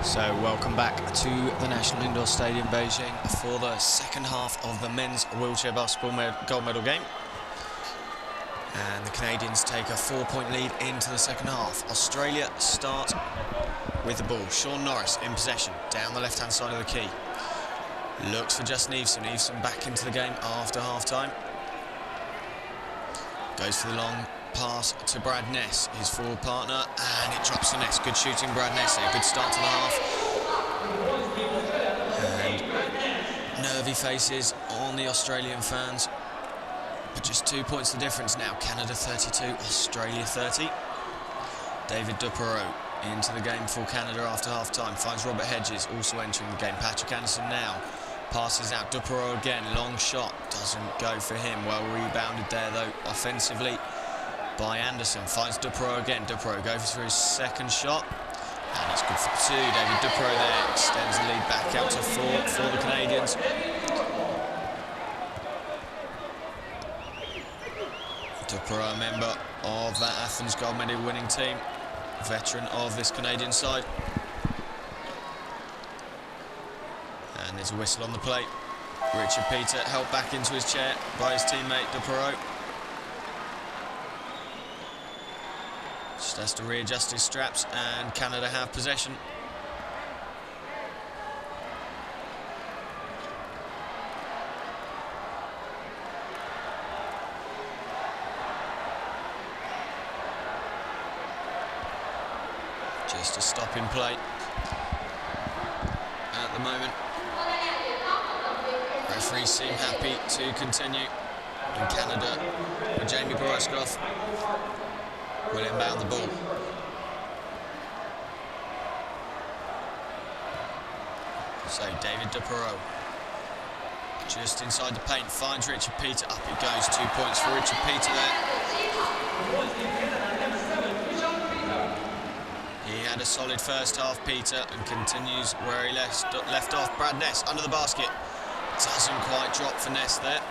So welcome back to the National Indoor Stadium, Beijing, for the second half of the men's wheelchair basketball gold medal game. And the Canadians take a 4-point lead into the second half. Australia start with the ball. Sean Norris in possession, down the left-hand side of the key. Looks for Justin Eveson. Eveson back into the game after half-time. Goes for the long pass to Brad Ness, his forward partner, and it drops to Ness. Good shooting, Brad Ness there. Good start to the half. And nervy faces on the Australian fans. But just 2 points the difference now. Canada 32, Australia 30. David Duperreault into the game for Canada after half-time. Finds Robert Hedges also entering the game. Patrick Anderson now passes out. Duperreault again, long shot. Doesn't go for him. Well rebounded there though, offensively by Anderson. Finds Duperreault again. Duperreault goes for his second shot. And it's good for two. David Duperreault there extends the lead back out to 4 for the Canadians. Duperreault, a member of that Athens gold medal winning team, veteran of this Canadian side. And there's a whistle on the plate. Richard Peter helped back into his chair by his teammate Duperreault. Just has to readjust his straps, and Canada have possession. Just a stop in play at the moment. Referees seem happy to continue. In Canada, with Jamie Boroskov will inbound the ball. So David Duperreault, just inside the paint, finds Richard Peter. Up it goes. 2 points for Richard Peter there. He had a solid first half, Peter, and continues where he left off. Brad Ness under the basket. Doesn't quite drop for Ness there.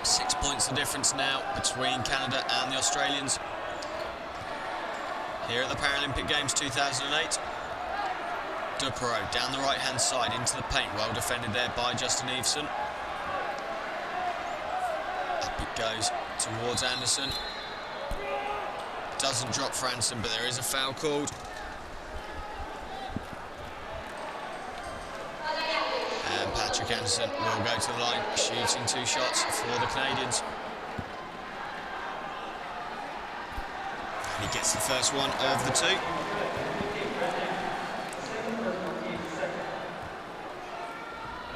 6 points the difference now between Canada and the Australians here at the Paralympic Games 2008. Duperreault down the right-hand side into the paint. Well defended there by Justin Eveson. Up it goes towards Anderson. Doesn't drop for Anderson, but there is a foul called. And Patrick Anderson will go to the line, shooting 2 shots for the Canadians. And he gets the first one of the 2.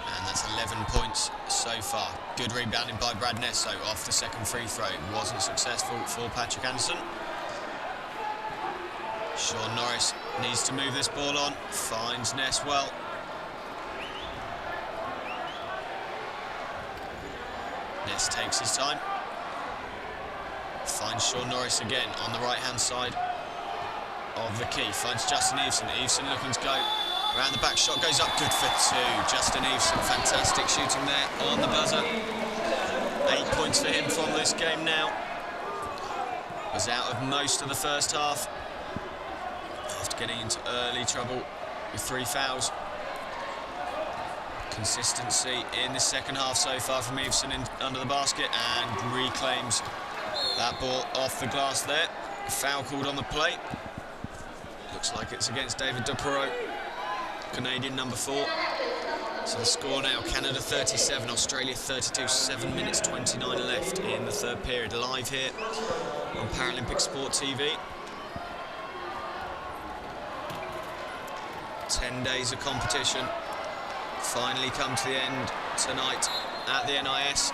And that's 11 points so far. Good rebounding by Brad Ness, so off the second free throw. Wasn't successful for Patrick Anderson. Sean Norris needs to move this ball on, finds Ness well. Ness takes his time. Finds Sean Norris again on the right-hand side of the key. Finds Justin Eveson. Eveson looking to go around the back. Shot goes up, good for 2. Justin Eveson, fantastic shooting there on the buzzer. 8 points for him from this game now. Was out of most of the first half after getting into early trouble with 3 fouls. Consistency in the second half so far from Eveson under the basket, and reclaims that ball off the glass there. Foul called on the plate. Looks like it's against David Duperreault, Canadian number 4. So the score now, Canada 37, Australia 32, 7 minutes 29 left in the third period. Live here on Paralympic Sport TV. 10 days of competition finally come to the end tonight at the NIS,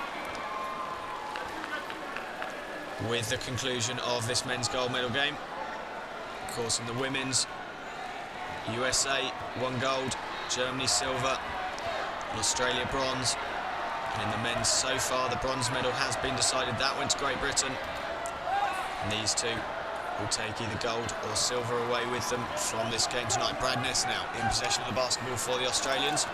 with the conclusion of this men's gold medal game. Of course, in the women's, USA won gold, Germany silver, and Australia bronze. And in the men's, so far the bronze medal has been decided. That went to Great Britain, and these two will take either gold or silver away with them from this game tonight. Brad Ness now in possession of the basketball for the Australians.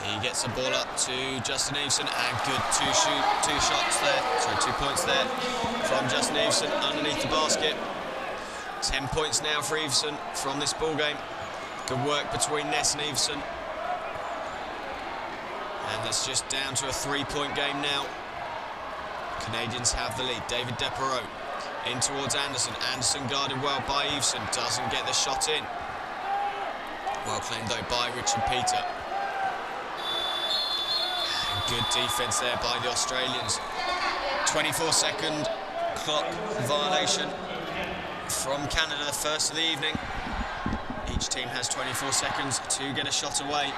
He gets the ball up to Justin Eveson, and good two points there from Justin Eveson underneath the basket. 10 points now for Eveson from this ball game. Good work between Ness and Eveson. And that's just down to a 3-point game now. Canadians have the lead. David Deperot in towards Anderson. Anderson guarded well by Eveson. Doesn't get the shot in. Well claimed though by Richard Peter. And good defence there by the Australians. 24-second clock violation from Canada, first of the evening. Each team has 24 seconds to get a shot away.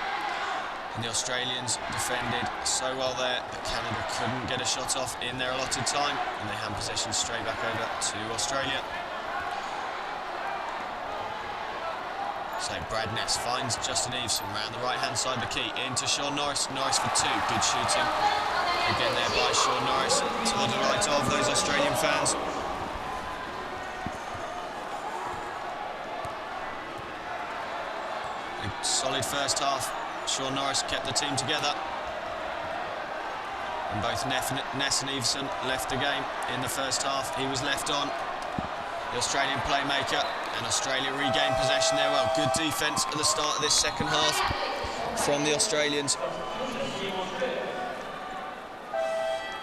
And the Australians defended so well there that Canada couldn't get a shot off in their allotted time, and they hand possession straight back over to Australia. So Brad Ness finds Justin Eveson round the right-hand side of the key into Sean Norris. Norris for two. Good shooting again there by Sean Norris, to the delight of those Australian fans. A solid first half. Sean Norris kept the team together. And both Ness and Eveson left the game in the first half. He was left on, the Australian playmaker, and Australia regained possession there. Well, good defence at the start of this second half from the Australians.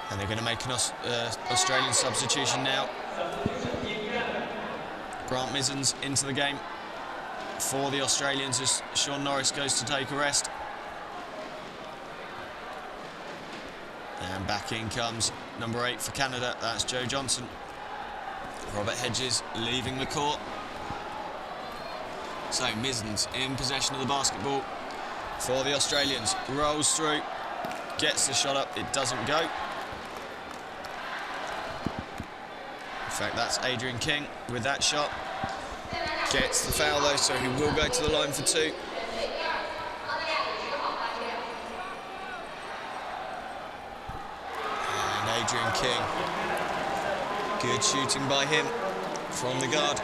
And they're going to make an Australian substitution now. Grant Mizens into the game for the Australians as Sean Norris goes to take a rest. And back in comes number 8 for Canada, that's Joe Johnson. Robert Hedges leaving the court. So Mizens in possession of the basketball for the Australians. Rolls through, gets the shot up, it doesn't go. In fact, that's Adrian King with that shot. Gets the foul though, so he will go to the line for two. And Adrian King. Good shooting by him from the guard.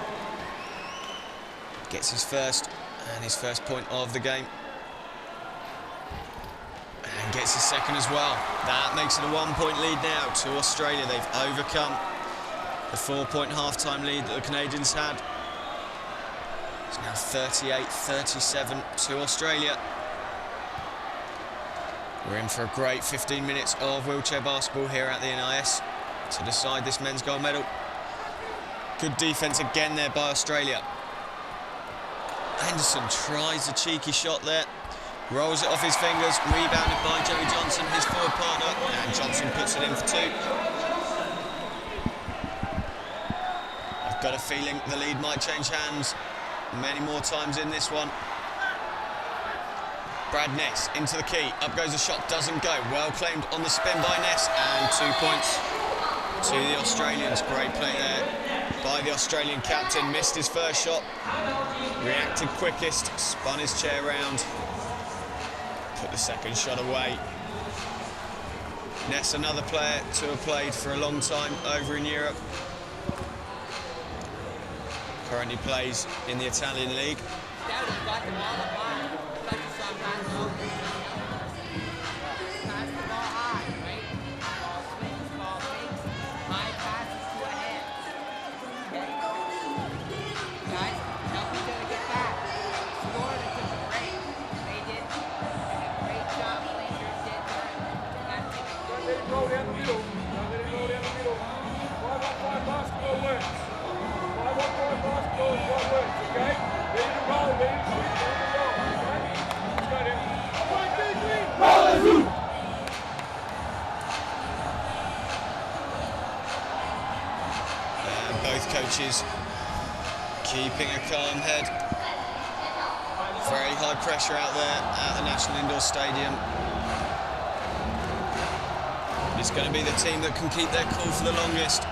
Gets his first, and his first point of the game. And gets his second as well. That makes it a 1-point lead now to Australia. They've overcome the 4-point half-time lead that the Canadians had. It's now 38-37 to Australia. We're in for a great 15 minutes of wheelchair basketball here at the NIS to decide this men's gold medal. Good defence again there by Australia. Henderson tries a cheeky shot there, rolls it off his fingers, rebounded by Joey Johnson, his forward partner, and Johnson puts it in for two. I've got a feeling the lead might change hands many more times in this one. Brad Ness into the key, up goes the shot, doesn't go. Well claimed on the spin by Ness, and 2 points to the Australians. Great play there by the Australian captain, missed his first shot, reacted quickest, spun his chair round, put the second shot away. Ness, another player to have played for a long time over in Europe. Currently plays in the Italian league. Coaches keeping a calm head. Very high pressure out there at the National Indoor Stadium. It's going to be the team that can keep their cool for the longest,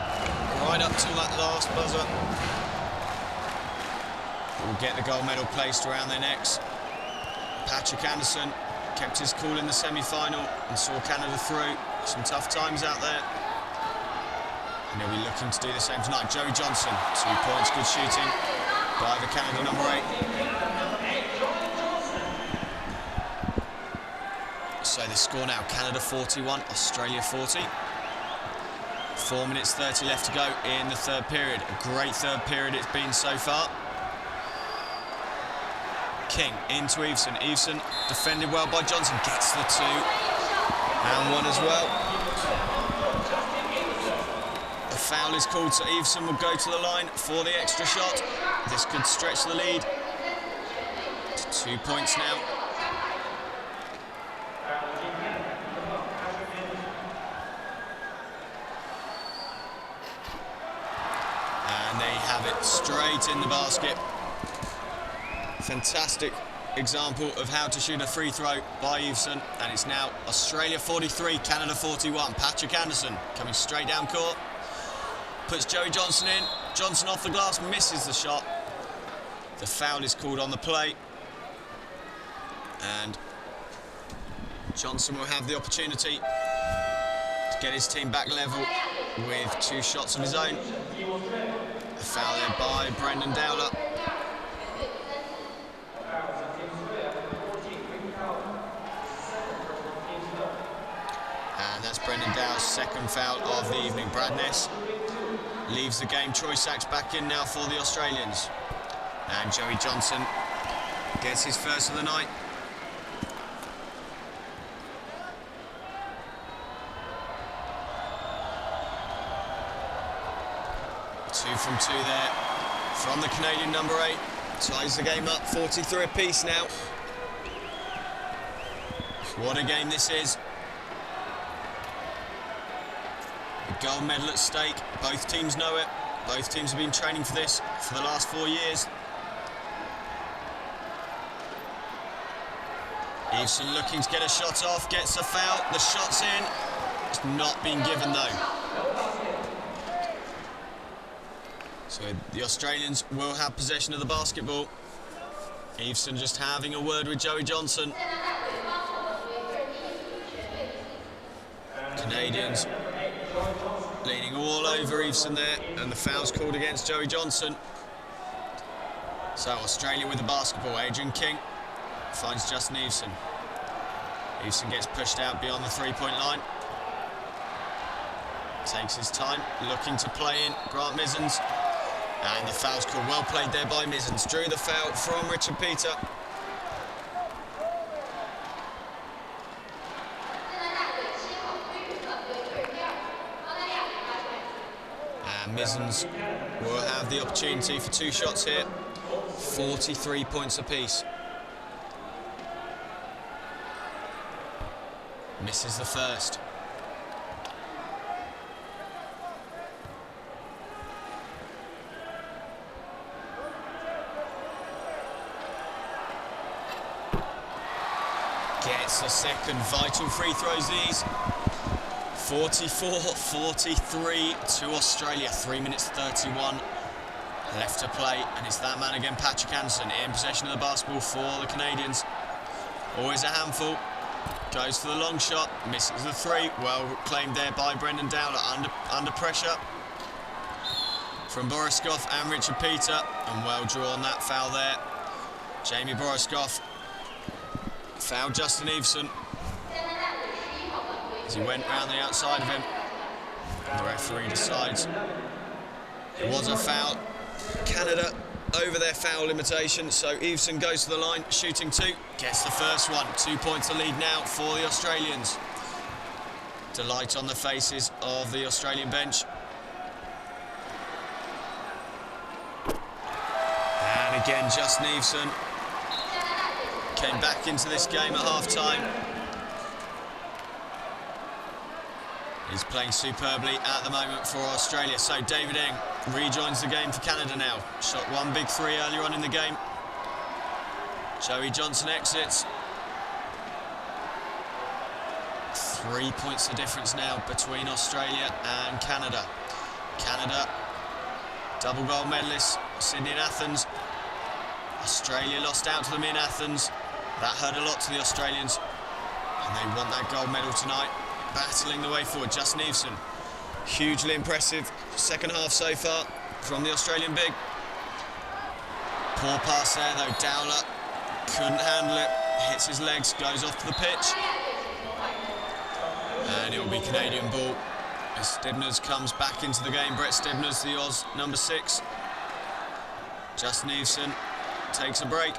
right up till that last buzzer. Will get the gold medal placed around their necks. Patrick Anderson kept his cool in the semi-final and saw Canada through. Some tough times out there. And he'll be looking to do the same tonight. Joey Johnson, 2 points, good shooting by the Canada number 8. So the score now, Canada 41, Australia 40. 4 minutes 30 left to go in the third period. A great third period it's been so far. King into Eveson. Eveson defended well by Johnson, gets the 2 and 1 as well. A foul is called, so Eveson will go to the line for the extra shot. This could stretch the lead to 2 points now. And they have it straight in the basket. Fantastic example of how to shoot a free throw by Eveson, and it's now Australia 43, Canada 41. Patrick Anderson coming straight down court, puts Joey Johnson in. Johnson off the glass, misses the shot. The foul is called on the play, and Johnson will have the opportunity to get his team back level with 2 shots of his own. A foul there by Brendan Dowler. And that's Brendan Dow's second foul of the evening. Brad Ness leaves the game. Troy Sachs back in now for the Australians. And Joey Johnson gets his first of the night. Two from 2 there from the Canadian number 8. Ties the game up, 43 apiece now. What a game this is. A gold medal at stake. Both teams know it. Both teams have been training for this for the last 4 years. Eveson looking to get a shot off, gets a foul. The shot's in. It's not been given though. So the Australians will have possession of the basketball. Eveson just having a word with Joey Johnson. Canadians leaning all over Eveson there, and the foul's called against Joey Johnson. So Australia with the basketball. Adrian King finds Justin Eveson. Eveson gets pushed out beyond the 3-point line. Takes his time, looking to play in Grant Mizens. And the foul's called. Well played there by Mizens. Drew the foul from Richard Peter. And Mizens will have the opportunity for 2 shots here. 43 points apiece. Misses the first. Gets the second. Vital free throws these. 44-43 to Australia. 3 minutes 31 left to play, and it's that man again, Patrick Anderson, in possession of the basketball for the Canadians. Always a handful. Goes for the long shot, misses the 3. Well claimed there by Brendan Dowler. Under pressure from Boriskov and Richard Peter, and well drawn that foul there. Jamie Boriskov fouled Justin Eveson as he went round the outside of him, and the referee decides it was a foul. Canada over their foul limitation, so Eveson goes to the line, shooting 2, gets the first one. 2 points to lead now for the Australians. Delight on the faces of the Australian bench. And again, Justin Eveson came back into this game at half-time. He's playing superbly at the moment for Australia. So David Eng rejoins the game for Canada now. Shot 1 big 3 earlier on in the game. Joey Johnson exits. 3 points the difference now between Australia and Canada. Canada, double gold medalists, Sydney and Athens. Australia lost out to them in Athens. That hurt a lot to the Australians, and they want that gold medal tonight. Battling the way forward. Justin Eveson, hugely impressive second half so far from the Australian big. Poor pass there though. Dowler couldn't handle it, hits his legs, goes off to the pitch. And it will be Canadian ball as Stibners comes back into the game. Brett Stibners, the Oz number 6. Justin Eveson takes a break.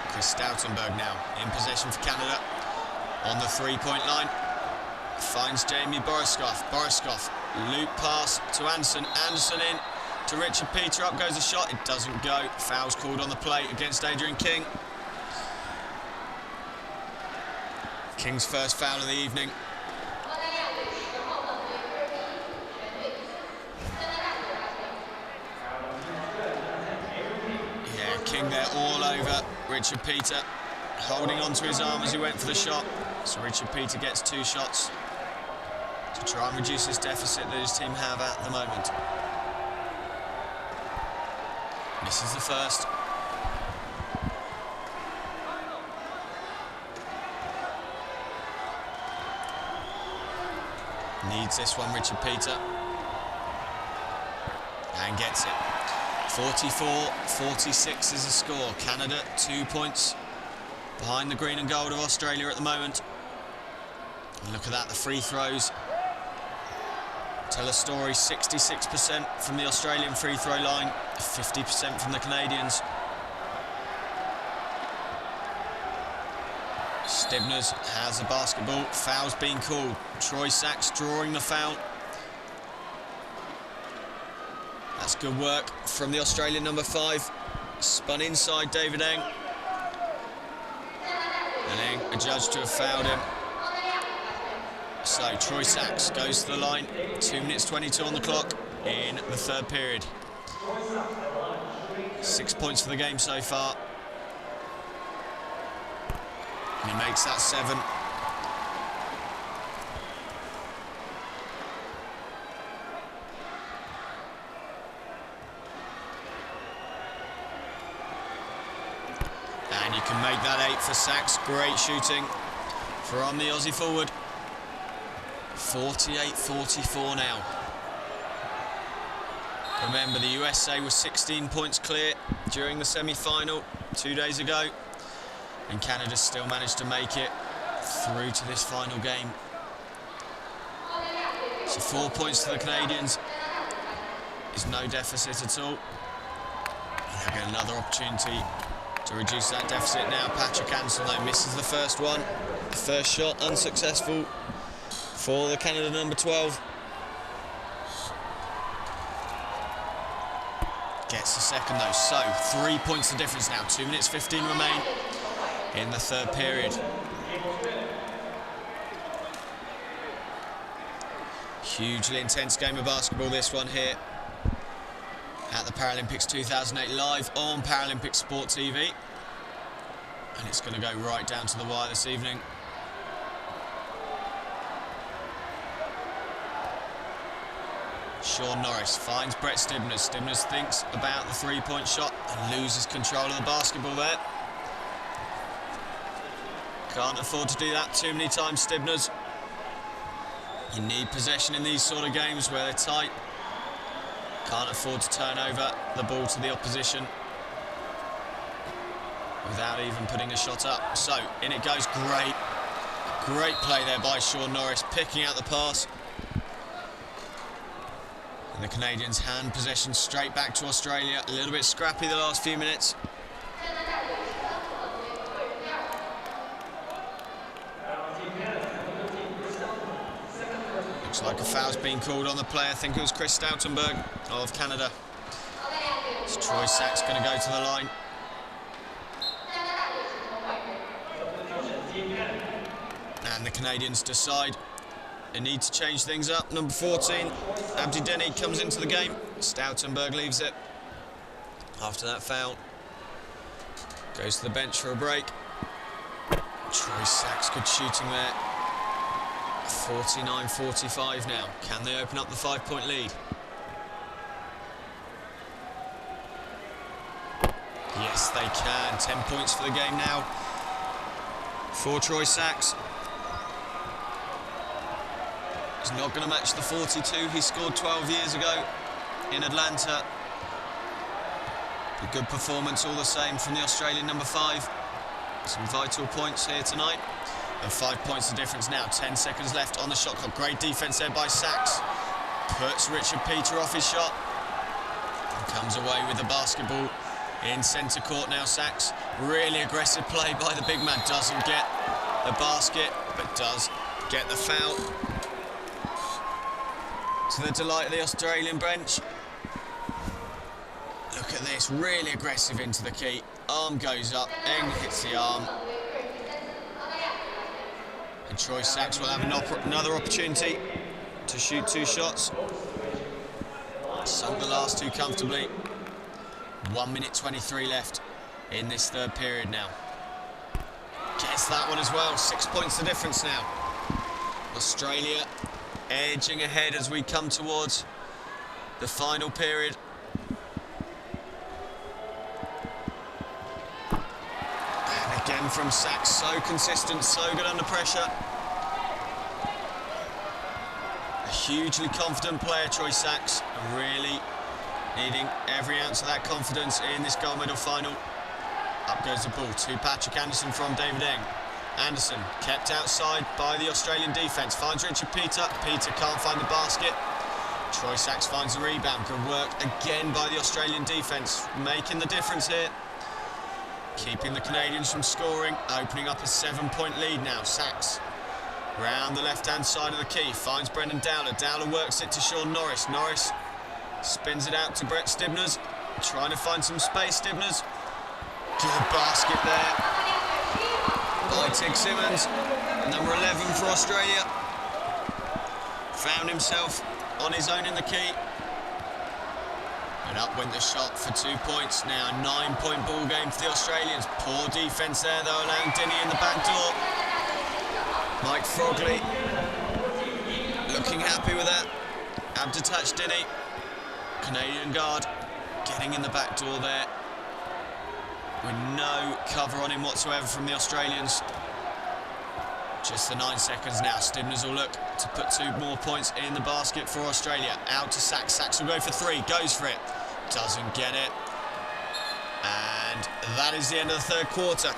Chris Stoutenberg now in possession for Canada on the 3-point line. Finds Jamie Boriskov. Boriskov, loop pass to Anderson. Anderson in to Richard Peter. Up goes the shot. It doesn't go. Foul's called on the play against Adrian King. King's first foul of the evening. Yeah, King there all over Richard Peter, holding onto his arm as he went for the shot. So Richard Peter gets 2 shots to try and reduce his deficit that his team have at the moment. Misses the first. Needs this one, Richard Peter. And gets it. 44-46 is the score. Canada 2 points behind the green and gold of Australia at the moment. And look at that, the free throws tell a story. 66% from the Australian free throw line, 50% from the Canadians. Stibners has a basketball. Foul's been called. Troy Sachs drawing the foul. That's good work from the Australian number 5. Spun inside David Eng. And Eng adjudged to have fouled him. So Troy Sachs goes to the line. 2 minutes 22 on the clock in the 3rd period. 6 points for the game so far. And he makes that 7. And you can make that 8 for Sachs. Great shooting from the Aussie forward. 48-44 now. Remember, the USA was 16 points clear during the semi-final 2 days ago. And Canada still managed to make it through to this final game. So 4 points to the Canadians is no deficit at all. And they get another opportunity to reduce that deficit now. Patrick Anderson though misses the first one. The first shot unsuccessful for the Canada number 12. Gets the second though. So 3 points the difference now. 2 minutes 15 remain in the 3rd period. Hugely intense game of basketball, this one here at the Paralympics 2008 live on Paralympic Sport TV. And it's going to go right down to the wire this evening. Sean Norris finds Brett Stibners. Stibners thinks about the 3-point shot and loses control of the basketball there. Can't afford to do that too many times, Stibners. You need possession in these sort of games where they're tight. Can't afford to turn over the ball to the opposition without even putting a shot up. So, in it goes. Great play there by Sean Norris, picking out the pass. And the Canadians hand possession straight back to Australia. A little bit scrappy the last few minutes. Looks like a foul's been called on the play. I think it was Chris Stoutenberg of Canada. So Troy Sachs going to go to the line. And the Canadians decide they need to change things up. Number 14, Abdi Denny comes into the game. Stoutenberg leaves it after that foul. Goes to the bench for a break. Troy Sachs, good shooting there. 49-45 now. Can they open up the 5-point lead? Yes, they can. 10 points for the game now for Troy Sachs. He's not going to match the 42 he scored 12 years ago in Atlanta. A good performance all the same from the Australian number 5. Some vital points here tonight. And 5 points the difference now. 10 seconds left on the shot clock. Great defence there by Sachs. Puts Richard Peter off his shot. And comes away with the basketball in centre court now, Sachs. Really aggressive play by the big man. Doesn't get the basket, but does get the foul. To the delight of the Australian bench. Look at this, really aggressive into the key. Arm goes up, Eng hits the arm. And Troy Sachs will have another opportunity to shoot 2 shots. Sunk the last 2 comfortably. 1 minute 23 left in this third period now. Gets that one as well, 6 points the difference now. Australia edging ahead as we come towards the final period. And again from Sachs, so consistent, so good under pressure. A hugely confident player, Troy Sachs, and really needing every ounce of that confidence in this gold medal final. Up goes the ball to Patrick Anderson from David Eng. Anderson kept outside by the Australian defence. Finds Richard Peter. Peter can't find the basket. Troy Sachs finds the rebound. Good work again by the Australian defence. Making the difference here. Keeping the Canadians from scoring. Opening up a 7-point lead now. Sachs round the left-hand side of the key. Finds Brendan Dowler. Dowler works it to Sean Norris. Norris spins it out to Brett Stibners. Trying to find some space, Stibners. Good basket there by Tig Simmons, number 11 for Australia. Found himself on his own in the key. And up went the shot for 2 points. Now a 9-point ball game for the Australians. Poor defence there though, allowing Dinny in the back door. Mike Frogley looking happy with that. Abditach Dinny, Canadian guard, getting in the back door there, with no cover on him whatsoever from the Australians. Just the 9 seconds now. Stibners will look to put 2 more points in the basket for Australia. Out to Sachs. Sachs will go for 3. Goes for it. Doesn't get it. And that is the end of the third quarter.